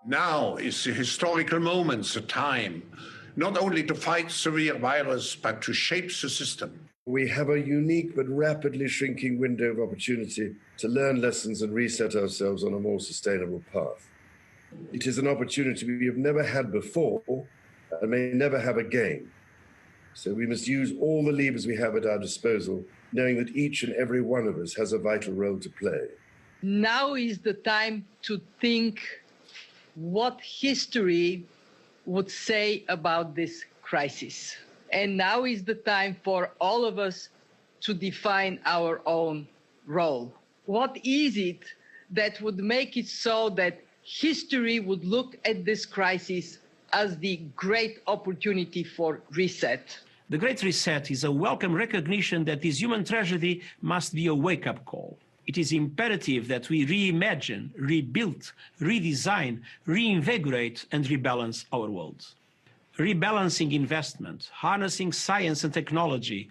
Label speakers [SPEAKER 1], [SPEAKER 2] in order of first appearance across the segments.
[SPEAKER 1] Now is the historical moment, the time, not only to fight severe virus, but to shape the system.
[SPEAKER 2] We have a unique but rapidly shrinking window of opportunity to learn lessons and reset ourselves on a more sustainable path. It is an opportunity we have never had before and may never have again. So we must use all the levers we have at our disposal, knowing that each and every one of us has a vital role to play.
[SPEAKER 3] Now is the time to think what history would say about this crisis. And now is the time for all of us to define our own role. What is it that would make it so that history would look at this crisis as the great opportunity for reset?
[SPEAKER 4] The Great Reset is a welcome recognition that this human tragedy must be a wake-up call. It is imperative that we reimagine, rebuild, redesign, reinvigorate, and rebalance our world. Rebalancing investment, harnessing science and technology,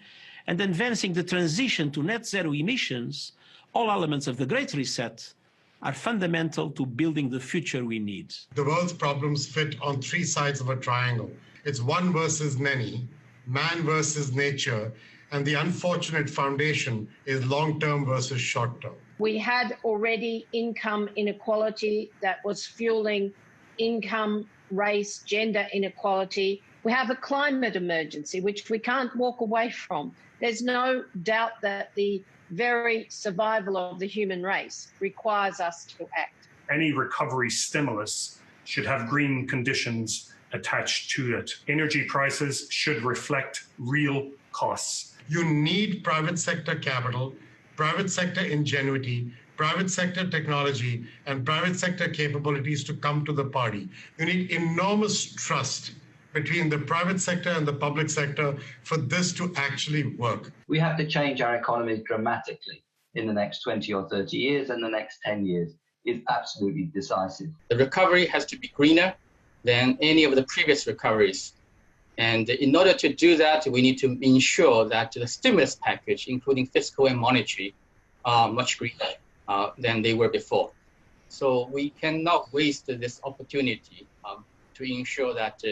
[SPEAKER 4] and advancing the transition to net zero emissions, all elements of the Great Reset, are fundamental to building the future we need.
[SPEAKER 5] The world's problems fit on three sides of a triangle. It's one versus many, man versus nature, and the unfortunate foundation is long-term versus short-term.
[SPEAKER 6] We had already income inequality that was fueling income, race, gender inequality. We have a climate emergency, which we can't walk away from. There's no doubt that the very survival of the human race requires us to act.
[SPEAKER 7] Any recovery stimulus should have green conditions attached to it. Energy prices should reflect real costs.
[SPEAKER 5] You need private sector capital, private sector ingenuity, private sector technology, and private sector capabilities to come to the party. You need enormous trust between the private sector and the public sector for this to actually work.
[SPEAKER 8] We have to change our economy dramatically in the next 20 or 30 years, and the next 10 years is absolutely decisive.
[SPEAKER 9] The recovery has to be greener than any of the previous recoveries. And in order to do that, we need to ensure that the stimulus package, including fiscal and monetary, are much greener than they were before. So we cannot waste this opportunity to ensure that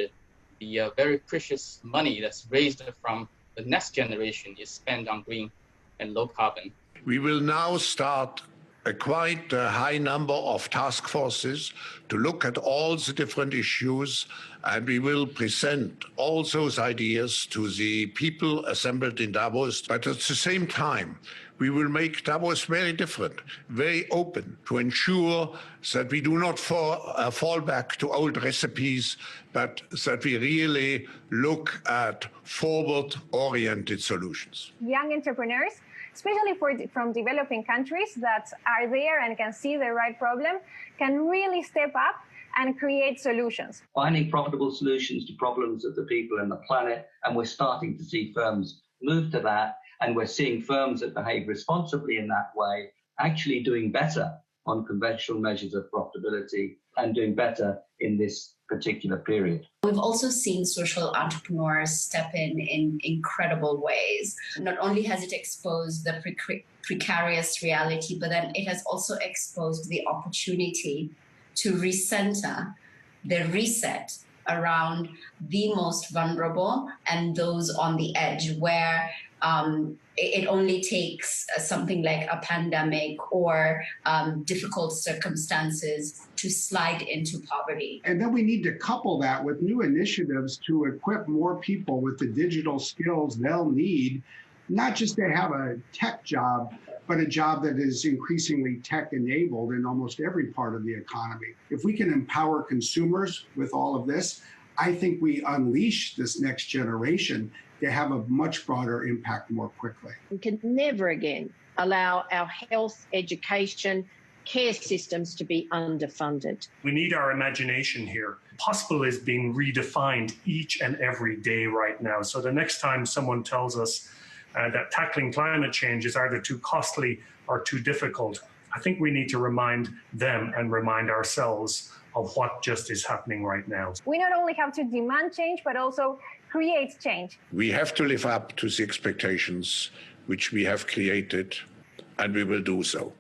[SPEAKER 9] the very precious money that's raised from the next generation is spent on green and low carbon.
[SPEAKER 1] We will now start a quite high number of task forces to look at all the different issues, and we will present all those ideas to the people assembled in Davos. But at the same time, we will make Davos very different, very open, to ensure that we do not fall back to old recipes, but that we really look at forward-oriented solutions.
[SPEAKER 10] Young entrepreneurs, especially from developing countries that are there and can see the right problem, can really step up and create solutions.
[SPEAKER 8] Finding profitable solutions to problems of the people and the planet, and we're starting to see firms move to that, and we're seeing firms that behave responsibly in that way actually doing better on conventional measures of profitability and doing better in this particular period.
[SPEAKER 11] We've also seen social entrepreneurs step in incredible ways. Not only has it exposed the precarious reality, but then it has also exposed the opportunity to recenter the reset around the most vulnerable and those on the edge, where it only takes something like a pandemic or difficult circumstances to slide into poverty.
[SPEAKER 12] And then we need to couple that with new initiatives to equip more people with the digital skills they'll need, not just to have a tech job, but a job that is increasingly tech-enabled in almost every part of the economy. If we can empower consumers with all of this, I think we unleash this next generation to have a much broader impact more quickly.
[SPEAKER 6] We can never again allow our health, education, care systems to be underfunded.
[SPEAKER 7] We need our imagination here. Possible is being redefined each and every day right now. So the next time someone tells us that tackling climate change is either too costly or too difficult, I think we need to remind them and remind ourselves of what just is happening right now.
[SPEAKER 10] We not only have to demand change, but also create change.
[SPEAKER 1] We have to live up to the expectations which we have created, and we will do so.